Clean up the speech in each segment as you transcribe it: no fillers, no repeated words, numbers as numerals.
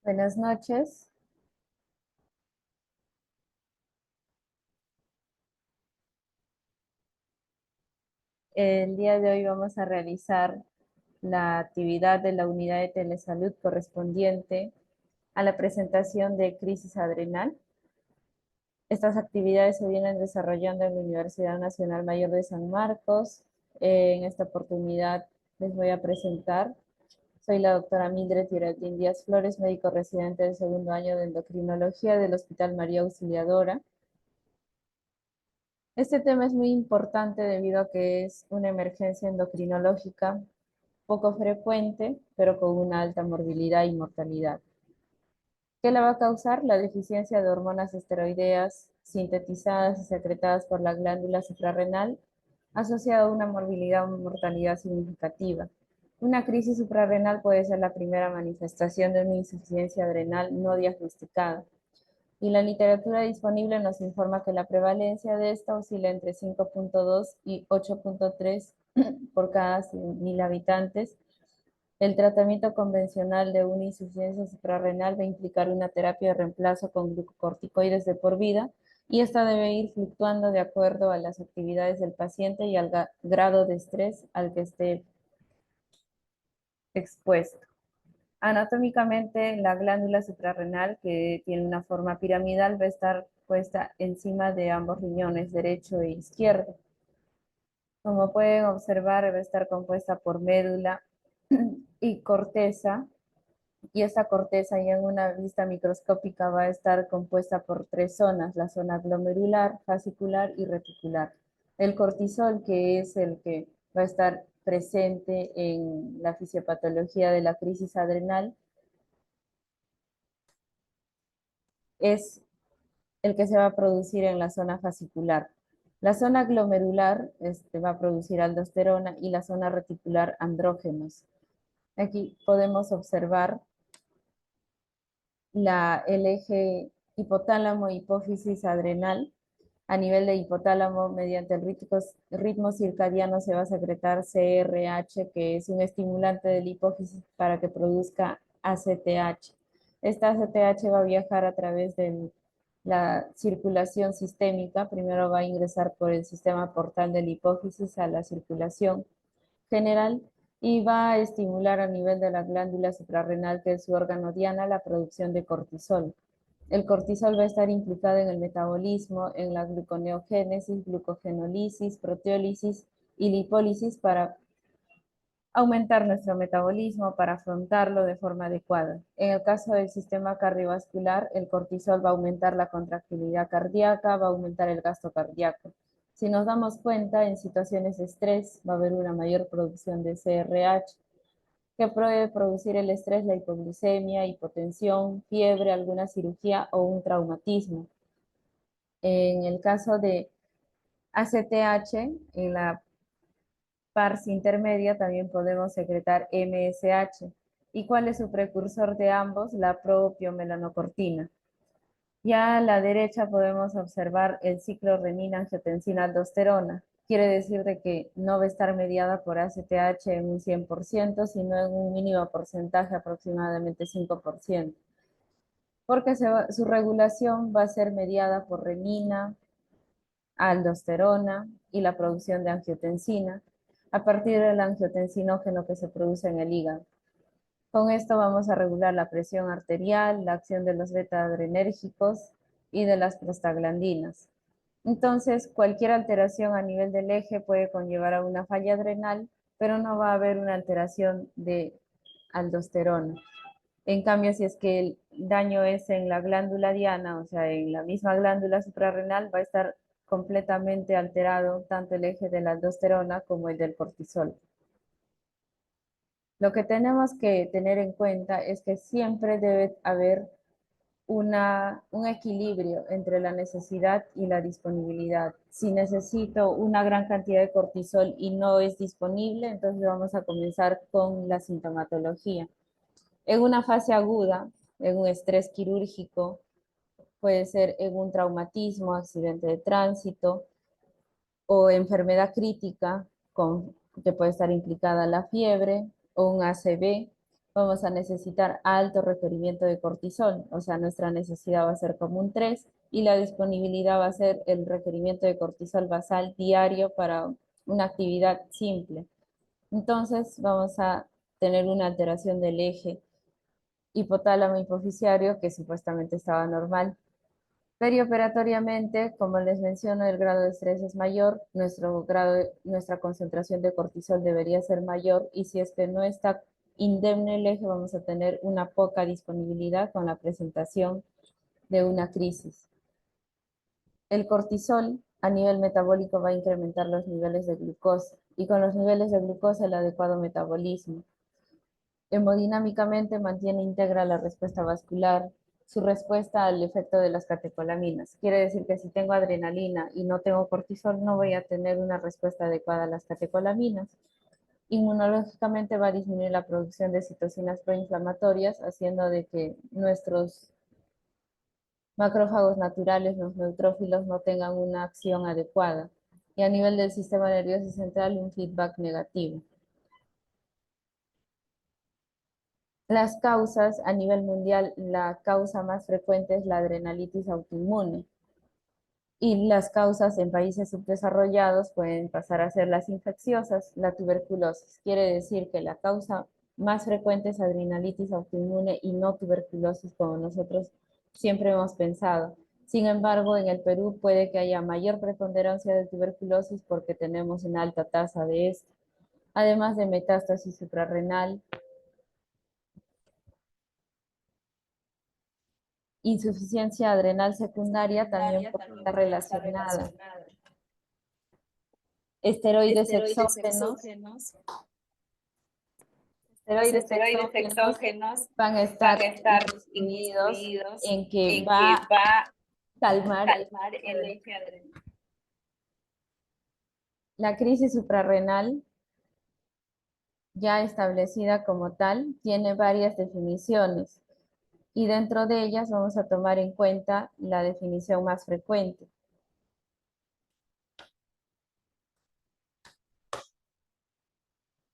Buenas noches. El día de hoy vamos a realizar la actividad de la unidad de telesalud correspondiente a la presentación de crisis adrenal. Estas actividades se vienen desarrollando en la Universidad Nacional Mayor de San Marcos. En esta oportunidad les voy a presentar. Soy la doctora Mildred Geraldine Díaz Flores, médico residente del segundo año de endocrinología del Hospital María Auxiliadora. Este tema es muy importante debido a que es una emergencia endocrinológica poco frecuente, pero con una alta morbilidad y mortalidad. ¿Qué la va a causar? La deficiencia de hormonas esteroideas sintetizadas y secretadas por la glándula suprarrenal, asociada a una morbilidad o mortalidad significativa. Una crisis suprarrenal puede ser la primera manifestación de una insuficiencia adrenal no diagnosticada, y la literatura disponible nos informa que la prevalencia de esta oscila entre 5.2 y 8.3 por cada 100.000 habitantes. El tratamiento convencional de una insuficiencia suprarrenal va a implicar una terapia de reemplazo con glucocorticoides de por vida, y esta debe ir fluctuando de acuerdo a las actividades del paciente y al grado de estrés al que esté expuesto. Anatómicamente, la glándula suprarrenal, que tiene una forma piramidal, va a estar puesta encima de ambos riñones, derecho e izquierdo. Como pueden observar, va a estar compuesta por médula y corteza, y esta corteza ya en una vista microscópica va a estar compuesta por tres zonas: la zona glomerular, fascicular y reticular. El cortisol, que es el que va a estar presente en la fisiopatología de la crisis adrenal, es el que se va a producir en la zona fascicular. La zona glomerular va a producir aldosterona y la zona reticular andrógenos. Aquí podemos observar el eje hipotálamo-hipófisis adrenal. A nivel de hipotálamo, mediante el ritmo circadiano se va a secretar CRH, que es un estimulante de la hipófisis para que produzca ACTH. Esta ACTH va a viajar a través de la circulación sistémica. Primero va a ingresar por el sistema portal de la hipófisis a la circulación general y va a estimular a nivel de la glándula suprarrenal, que es su órgano diana, la producción de cortisol. El cortisol va a estar implicado en el metabolismo, en la gluconeogénesis, glucogenólisis, proteólisis y lipólisis para aumentar nuestro metabolismo, para afrontarlo de forma adecuada. En el caso del sistema cardiovascular, el cortisol va a aumentar la contractilidad cardíaca, va a aumentar el gasto cardíaco. Si nos damos cuenta, en situaciones de estrés va a haber una mayor producción de CRH, que puede producir el estrés, la hipoglucemia, hipotensión, fiebre, alguna cirugía o un traumatismo. En el caso de ACTH, en la pars intermedia también podemos secretar MSH. ¿Y cuál es su precursor de ambos? La propiomelanocortina. Ya a la derecha podemos observar el ciclo renina-angiotensina-aldosterona. Quiere decir de que no va a estar mediada por ACTH en un 100%, sino en un mínimo porcentaje, aproximadamente 5%, porque su regulación va a ser mediada por renina, aldosterona y la producción de angiotensina, a partir del angiotensinógeno que se produce en el hígado. Con esto vamos a regular la presión arterial, la acción de los beta-adrenérgicos y de las prostaglandinas. Entonces, cualquier alteración a nivel del eje puede conllevar a una falla adrenal, pero no va a haber una alteración de aldosterona. En cambio, si es que el daño es en la glándula diana, o sea, en la misma glándula suprarrenal, va a estar completamente alterado tanto el eje de la aldosterona como el del cortisol. Lo que tenemos que tener en cuenta es que siempre debe haber un equilibrio entre la necesidad y la disponibilidad. Si necesito una gran cantidad de cortisol y no es disponible, entonces vamos a comenzar con la sintomatología. En una fase aguda, en un estrés quirúrgico, puede ser en un traumatismo, accidente de tránsito o enfermedad crítica que puede estar implicada la fiebre o un ACV, vamos a necesitar alto requerimiento de cortisol, o sea, nuestra necesidad va a ser como un 3 y la disponibilidad va a ser el requerimiento de cortisol basal diario para una actividad simple. Entonces vamos a tener una alteración del eje hipotálamo hipoficiario que supuestamente estaba normal. Perioperatoriamente, como les menciono, el grado de estrés es mayor, nuestra concentración de cortisol debería ser mayor y si es que no está indemne el eje, vamos a tener una poca disponibilidad con la presentación de una crisis. El cortisol a nivel metabólico va a incrementar los niveles de glucosa y con los niveles de glucosa el adecuado metabolismo. Hemodinámicamente mantiene íntegra la respuesta vascular, su respuesta al efecto de las catecolaminas. Quiere decir que si tengo adrenalina y no tengo cortisol, no voy a tener una respuesta adecuada a las catecolaminas. Inmunológicamente va a disminuir la producción de citocinas proinflamatorias, haciendo de que nuestros macrófagos naturales, los neutrófilos, no tengan una acción adecuada. Y a nivel del sistema nervioso central, un feedback negativo. Las causas a nivel mundial, la causa más frecuente es la adrenalitis autoinmune y las causas en países subdesarrollados pueden pasar a ser las infecciosas, la tuberculosis. Quiere decir que la causa más frecuente es adrenalitis autoinmune y no tuberculosis como nosotros siempre hemos pensado. Sin embargo, en el Perú puede que haya mayor preponderancia de tuberculosis porque tenemos una alta tasa de esto, además de metástasis suprarrenal, insuficiencia adrenal secundaria también puede estar relacionada. Esteroides exógenos, esteroides Esteroides exógenos exógenos van a van estar a estar inmiscuidos inmiscuidos en que en va que a va a calmar calmar el eje adrenal. la crisis suprarrenal ya establecida como tal, tiene varias definiciones y dentro de ellas vamos a tomar en cuenta la definición más frecuente.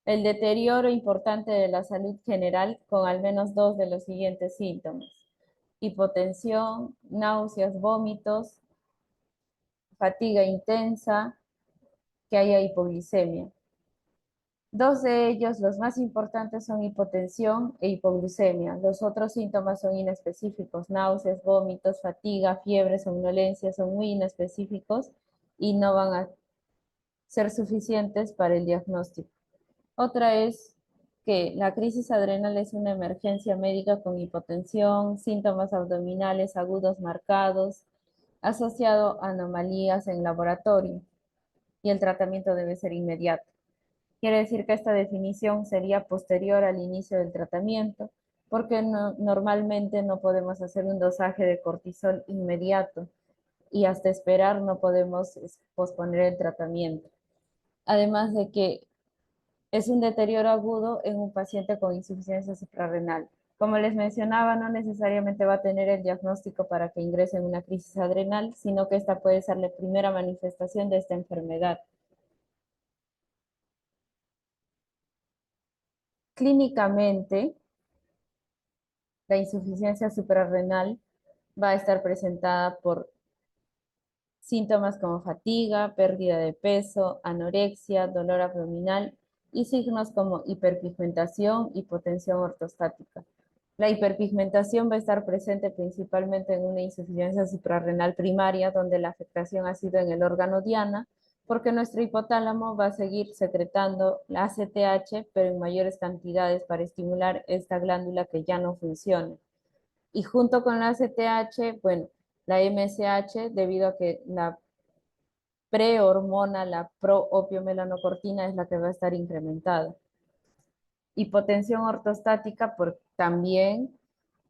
El deterioro importante de la salud general con al menos 2 de los siguientes síntomas: hipotensión, náuseas, vómitos, fatiga intensa, que haya hipoglicemia. 2 de ellos, los más importantes, son hipotensión e hipoglucemia. Los otros síntomas son inespecíficos: náuseas, vómitos, fatiga, fiebre, somnolencia, son muy inespecíficos y no van a ser suficientes para el diagnóstico. Otra es que la crisis adrenal es una emergencia médica con hipotensión, síntomas abdominales agudos marcados, asociado a anomalías en laboratorio, y el tratamiento debe ser inmediato. Quiere decir que esta definición sería posterior al inicio del tratamiento, porque normalmente no podemos hacer un dosaje de cortisol inmediato y hasta esperar no podemos posponer el tratamiento. Además de que es un deterioro agudo en un paciente con insuficiencia suprarrenal. Como les mencionaba, no necesariamente va a tener el diagnóstico para que ingrese en una crisis adrenal, sino que esta puede ser la primera manifestación de esta enfermedad. Clínicamente, la insuficiencia suprarrenal va a estar presentada por síntomas como fatiga, pérdida de peso, anorexia, dolor abdominal y signos como hiperpigmentación, hipotensión ortostática. La hiperpigmentación va a estar presente principalmente en una insuficiencia suprarrenal primaria, donde la afectación ha sido en el órgano diana, porque nuestro hipotálamo va a seguir secretando la ACTH, pero en mayores cantidades para estimular esta glándula que ya no funciona. Y junto con la ACTH, bueno, la MSH, debido a que la prehormona, la proopiomelanocortina, es la que va a estar incrementada. Hipotensión ortostática, también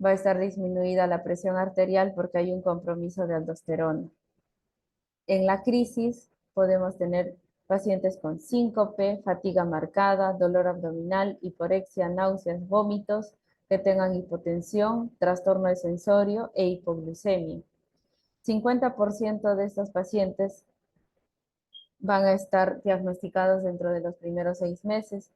va a estar disminuida la presión arterial porque hay un compromiso de aldosterona. En la crisis podemos tener pacientes con síncope, fatiga marcada, dolor abdominal, hiporexia, náuseas, vómitos, que tengan hipotensión, trastorno de sensorio e hipoglucemia. 50% de estos pacientes van a estar diagnosticados dentro de los primeros 6 meses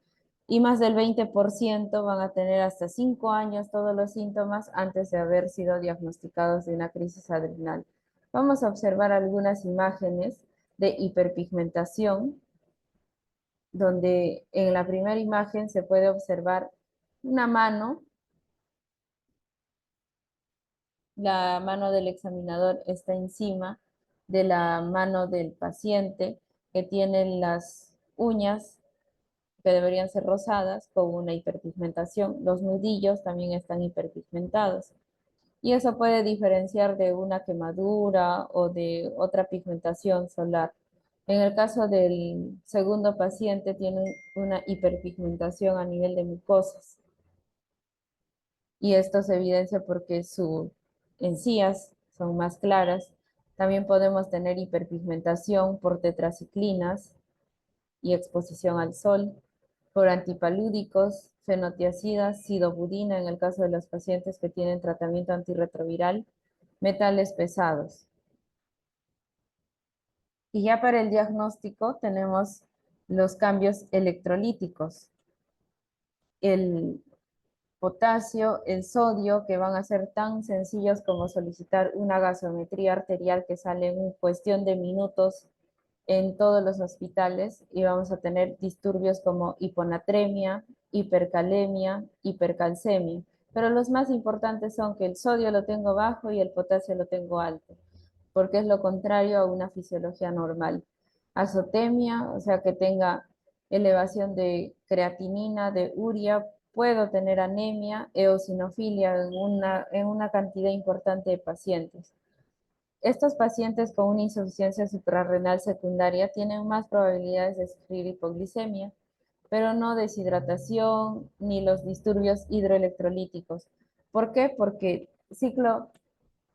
y más del 20% van a tener hasta 5 años todos los síntomas antes de haber sido diagnosticados de una crisis adrenal. Vamos a observar algunas imágenes de hiperpigmentación, donde en la primera imagen se puede observar una mano. La mano del examinador está encima de la mano del paciente, que tiene las uñas que deberían ser rosadas con una hiperpigmentación. Los nudillos también están hiperpigmentados. Y eso puede diferenciar de una quemadura o de otra pigmentación solar. En el caso del segundo paciente, tiene una hiperpigmentación a nivel de mucosas. Y esto se evidencia porque sus encías son más claras. También podemos tener hiperpigmentación por tetraciclinas y exposición al sol, por antipalúdicos, fenotiacidas, sidobudina en el caso de los pacientes que tienen tratamiento antirretroviral, metales pesados. Y ya para el diagnóstico tenemos los cambios electrolíticos. El potasio, el sodio, que van a ser tan sencillos como solicitar una gasometría arterial que sale en cuestión de minutos en todos los hospitales, y vamos a tener disturbios como hiponatremia, hipercalemia, hipercalcemia. Pero los más importantes son que el sodio lo tengo bajo y el potasio lo tengo alto, porque es lo contrario a una fisiología normal. Azotemia, o sea que tenga elevación de creatinina, de urea, puedo tener anemia, eosinofilia en una cantidad importante de pacientes. Estos pacientes con una insuficiencia suprarrenal secundaria tienen más probabilidades de sufrir hipoglicemia, pero no deshidratación ni los disturbios hidroelectrolíticos. ¿Por qué? Porque ciclo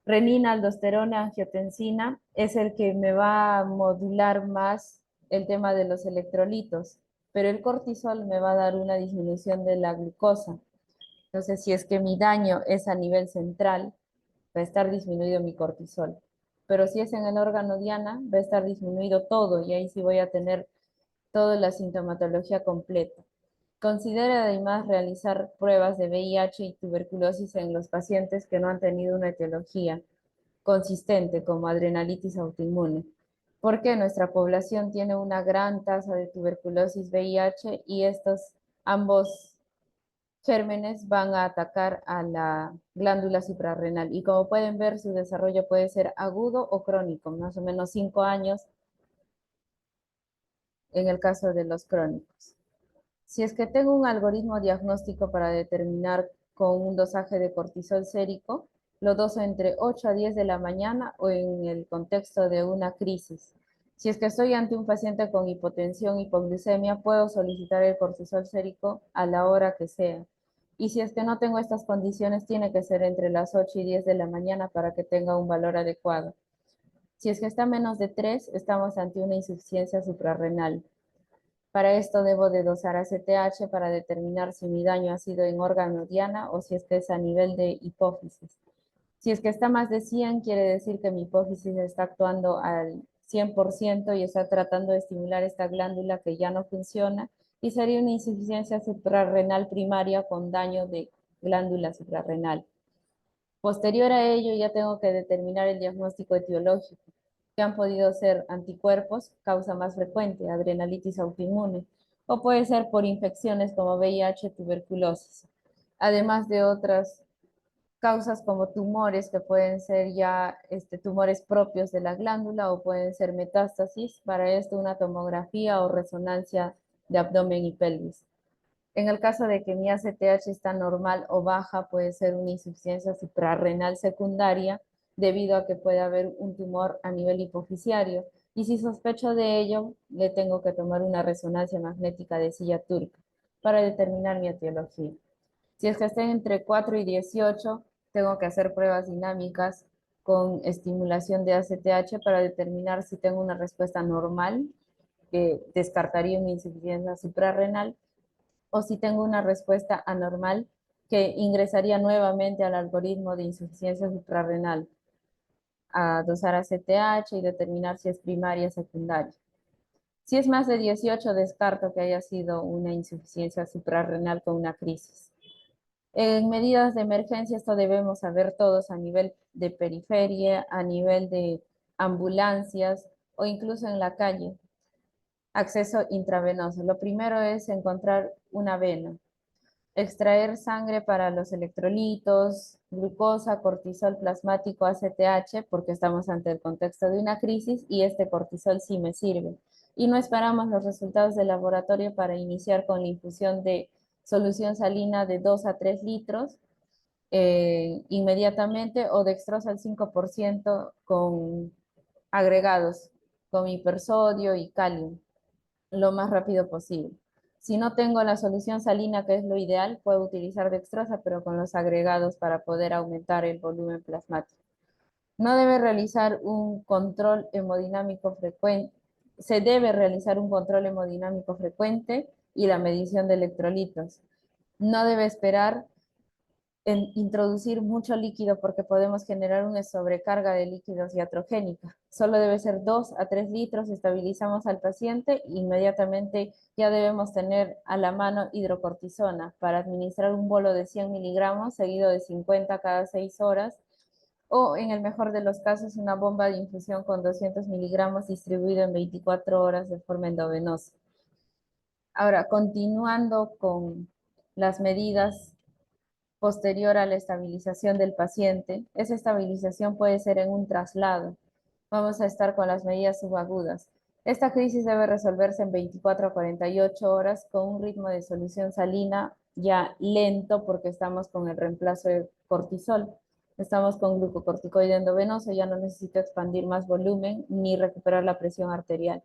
renina, aldosterona, angiotensina es el que me va a modular más el tema de los electrolitos, pero el cortisol me va a dar una disminución de la glucosa. Entonces, si es que mi daño es a nivel central, va a estar disminuido mi cortisol. Pero si es en el órgano diana, va a estar disminuido todo y ahí sí voy a tener toda la sintomatología completa. Considera además realizar pruebas de VIH y tuberculosis en los pacientes que no han tenido una etiología consistente como adrenalitis autoinmune, porque nuestra población tiene una gran tasa de tuberculosis VIH y estos ambos gérmenes van a atacar a la glándula suprarrenal. Y como pueden ver, su desarrollo puede ser agudo o crónico, más o menos 5 años en el caso de los crónicos. Si es que tengo un algoritmo diagnóstico para determinar con un dosaje de cortisol sérico, lo doso entre 8 a 10 de la mañana o en el contexto de una crisis. Si es que estoy ante un paciente con hipotensión, hipoglucemia, puedo solicitar el cortisol sérico a la hora que sea. Y si es que no tengo estas condiciones, tiene que ser entre las 8 y 10 de la mañana para que tenga un valor adecuado. Si es que está menos de 3, estamos ante una insuficiencia suprarrenal. Para esto debo de dosar ACTH para determinar si mi daño ha sido en órgano diana o si es que es a nivel de hipófisis. Si es que está más de 100, quiere decir que mi hipófisis está actuando al 100% y está tratando de estimular esta glándula que ya no funciona, y sería una insuficiencia suprarrenal primaria con daño de glándula suprarrenal. Posterior a ello, ya tengo que determinar el diagnóstico etiológico, que han podido ser anticuerpos, causa más frecuente, adrenalitis autoinmune, o puede ser por infecciones como VIH, tuberculosis, además de otras causas como tumores que pueden ser ya tumores propios de la glándula o pueden ser metástasis. Para esto una tomografía o resonancia de abdomen y pelvis. En el caso de que mi ACTH está normal o baja, puede ser una insuficiencia suprarrenal secundaria debido a que puede haber un tumor a nivel hipofisiario. Y si sospecho de ello, le tengo que tomar una resonancia magnética de silla turca para determinar mi etiología. Si es que estén entre 4 y 18, tengo que hacer pruebas dinámicas con estimulación de ACTH para determinar si tengo una respuesta normal, que descartaría una insuficiencia suprarrenal, o si tengo una respuesta anormal, que ingresaría nuevamente al algoritmo de insuficiencia suprarrenal a dosar ACTH y determinar si es primaria o secundaria. Si es más de 18, descarto que haya sido una insuficiencia suprarrenal con una crisis. En medidas de emergencia, esto debemos saber todos a nivel de periferia, a nivel de ambulancias o incluso en la calle. Acceso intravenoso. Lo primero es encontrar una vena, extraer sangre para los electrolitos, glucosa, cortisol plasmático, ACTH, porque estamos ante el contexto de una crisis y este cortisol sí me sirve. Y no esperamos los resultados del laboratorio para iniciar con la infusión de solución salina de 2 a 3 litros inmediatamente o dextrosa al 5% con agregados, con hipersodio y calium, lo más rápido posible. Si no tengo la solución salina, que es lo ideal, puedo utilizar dextrosa, pero con los agregados para poder aumentar el volumen plasmático. No debe realizar un control hemodinámico frecuente. Se debe realizar un control hemodinámico frecuente y la medición de electrolitos. No debe esperar en introducir mucho líquido porque podemos generar una sobrecarga de líquidos iatrogénica. Solo debe ser 2 a 3 litros, estabilizamos al paciente, inmediatamente ya debemos tener a la mano hidrocortisona para administrar un bolo de 100 miligramos seguido de 50 cada 6 horas o en el mejor de los casos una bomba de infusión con 200 miligramos distribuido en 24 horas de forma endovenosa. Ahora, continuando con las medidas posterior a la estabilización del paciente. Esa estabilización puede ser en un traslado. Vamos a estar con las medidas subagudas. Esta crisis debe resolverse en 24 a 48 horas con un ritmo de solución salina ya lento porque estamos con el reemplazo de cortisol. Estamos con glucocorticoide endovenoso, ya no necesito expandir más volumen ni recuperar la presión arterial.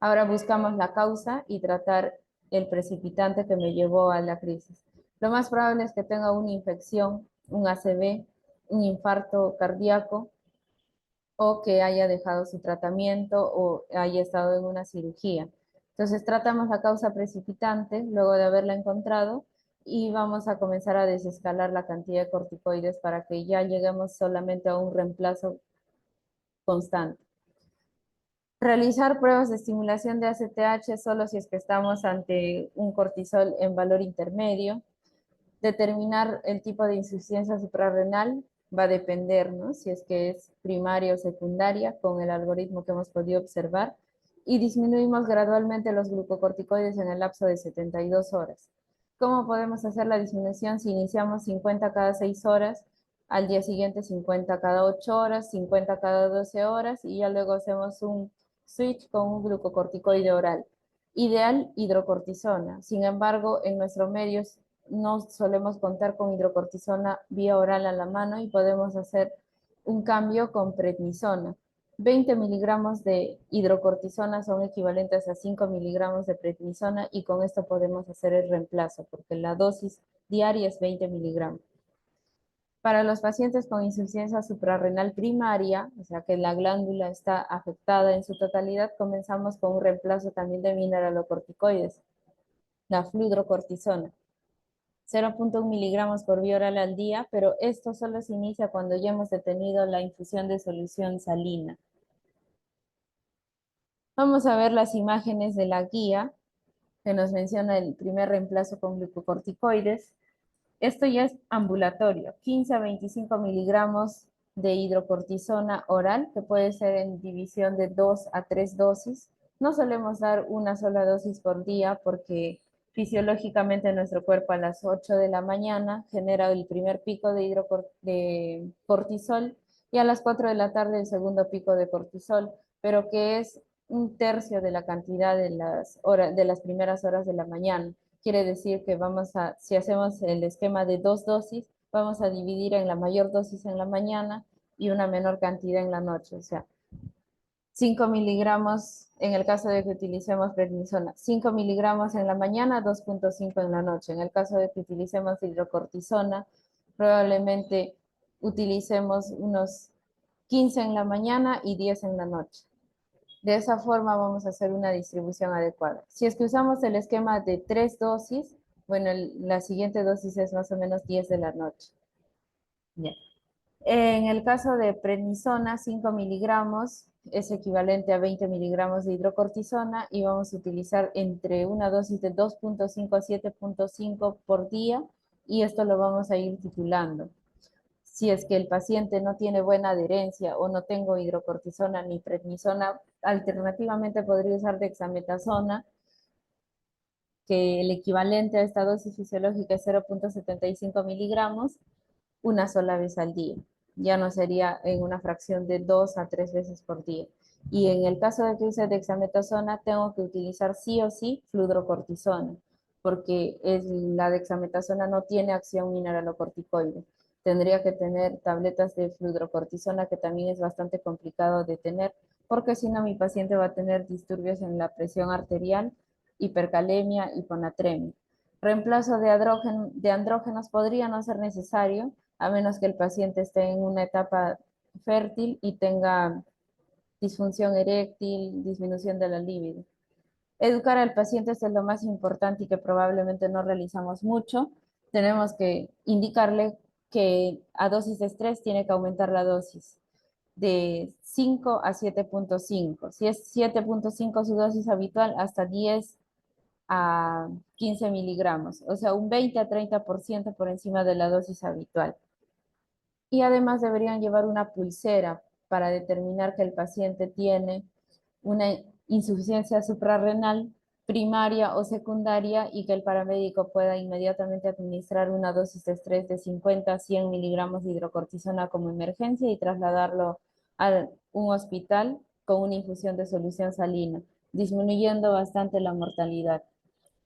Ahora buscamos la causa y tratar el precipitante que me llevó a la crisis. Lo más probable es que tenga una infección, un ACV, un infarto cardíaco o que haya dejado su tratamiento o haya estado en una cirugía. Entonces tratamos la causa precipitante luego de haberla encontrado y vamos a comenzar a desescalar la cantidad de corticoides para que ya lleguemos solamente a un reemplazo constante. Realizar pruebas de estimulación de ACTH solo si es que estamos ante un cortisol en valor intermedio. Determinar el tipo de insuficiencia suprarrenal va a depender, ¿no? Si es que es primaria o secundaria con el algoritmo que hemos podido observar. Y disminuimos gradualmente los glucocorticoides en el lapso de 72 horas. ¿Cómo podemos hacer la disminución si iniciamos 50 cada 6 horas? Al día siguiente 50 cada 8 horas, 50 cada 12 horas y ya luego hacemos un switch con un glucocorticoide oral. Ideal, hidrocortisona. Sin embargo, en nuestros medios no solemos contar con hidrocortisona vía oral a la mano y podemos hacer un cambio con prednisona. 20 miligramos de hidrocortisona son equivalentes a 5 miligramos de prednisona y con esto podemos hacer el reemplazo porque la dosis diaria es 20 miligramos. Para los pacientes con insuficiencia suprarrenal primaria, o sea que la glándula está afectada en su totalidad, comenzamos con un reemplazo también de mineralocorticoides, la fludrocortisona. 0.1 miligramos por vía oral al día, pero esto solo se inicia cuando ya hemos detenido la infusión de solución salina. Vamos a ver las imágenes de la guía que nos menciona el primer reemplazo con glucocorticoides. Esto ya es ambulatorio, 15 a 25 miligramos de hidrocortisona oral, que puede ser en división de 2 a 3 dosis. No solemos dar una sola dosis por día porque fisiológicamente nuestro cuerpo a las 8 de la mañana genera el primer pico de cortisol y a las 4 de la tarde el segundo pico de cortisol, pero que es un tercio de la cantidad de las primeras horas de la mañana. Quiere decir que si hacemos el esquema de 2 dosis, vamos a dividir en la mayor dosis en la mañana y una menor cantidad en la noche. O sea, 5 miligramos en el caso de que utilicemos prednisona, 5 miligramos en la mañana, 2.5 en la noche. En el caso de que utilicemos hidrocortisona, probablemente utilicemos unos 15 en la mañana y 10 en la noche. De esa forma vamos a hacer una distribución adecuada. Si es que usamos el esquema de 3 dosis, bueno, la siguiente dosis es más o menos 10 de la noche. Bien. En el caso de prednisona, 5 miligramos es equivalente a 20 miligramos de hidrocortisona y vamos a utilizar entre una dosis de 2.5 a 7.5 por día y esto lo vamos a ir titulando. Si es que el paciente no tiene buena adherencia o no tengo hidrocortisona ni prednisona, alternativamente podría usar dexametasona, que el equivalente a esta dosis fisiológica es 0.75 miligramos, una sola vez al día. Ya no sería en una fracción de 2 a 3 veces por día. Y en el caso de que use dexametasona, tengo que utilizar sí o sí fludrocortisona, porque la dexametasona no tiene acción mineralocorticoide. Tendría que tener tabletas de fludrocortisona, que también es bastante complicado de tener, porque si no mi paciente va a tener disturbios en la presión arterial, hipercalemia, hiponatremia. Reemplazo de andrógenos podría no ser necesario, a menos que el paciente esté en una etapa fértil y tenga disfunción eréctil, disminución de la libido. Educar al paciente es lo más importante y que probablemente no realizamos mucho. Tenemos que indicarle que a dosis de estrés tiene que aumentar la dosis de 5 a 7.5. Si es 7.5 su dosis habitual, hasta 10 a 15 miligramos, o sea, un 20 a 30% por encima de la dosis habitual. Y además deberían llevar una pulsera para determinar que el paciente tiene una insuficiencia suprarrenal primaria o secundaria y que el paramédico pueda inmediatamente administrar una dosis de estrés de 50 a 100 miligramos de hidrocortisona como emergencia y trasladarlo a un hospital con una infusión de solución salina, disminuyendo bastante la mortalidad.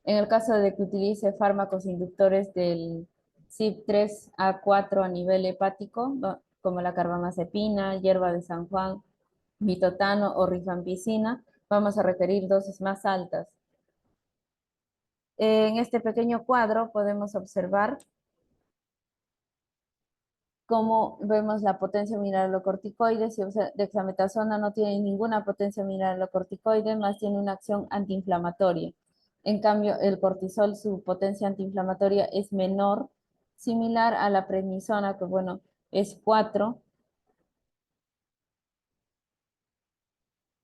En el caso de que utilice fármacos inductores del CYP3A4 a nivel hepático, como la carbamazepina, hierba de San Juan, mitotano o rifampicina, vamos a requerir dosis más altas. En este pequeño cuadro podemos observar cómo vemos la potencia mineralocorticoide. Si dexametasona no tiene ninguna potencia mineralocorticoide, más tiene una acción antiinflamatoria. En cambio, el cortisol, su potencia antiinflamatoria es menor, similar a la prednisona, que bueno, es 4,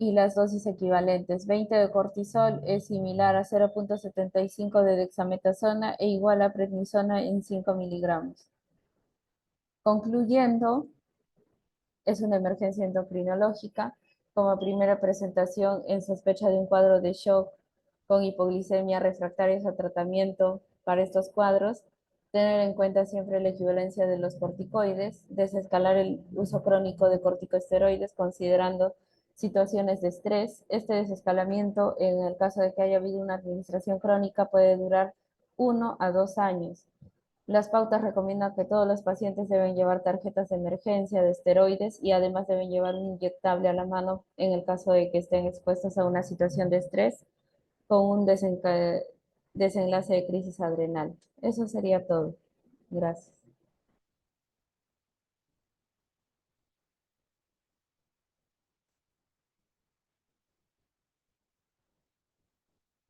y las dosis equivalentes. 20 de cortisol es similar a 0.75 de dexametasona e igual a prednisona en 5 miligramos. Concluyendo, es una emergencia endocrinológica. Como primera presentación, en sospecha de un cuadro de shock con hipoglicemia refractarios a tratamiento para estos cuadros, tener en cuenta siempre la equivalencia de los corticoides, desescalar el uso crónico de corticosteroides considerando situaciones de estrés. Este desescalamiento, en el caso de que haya habido una administración crónica, puede durar 1 a 2 años. Las pautas recomiendan que todos los pacientes deben llevar tarjetas de emergencia de esteroides y además deben llevar un inyectable a la mano en el caso de que estén expuestos a una situación de estrés con un desenlace de crisis adrenal. Eso sería todo. Gracias.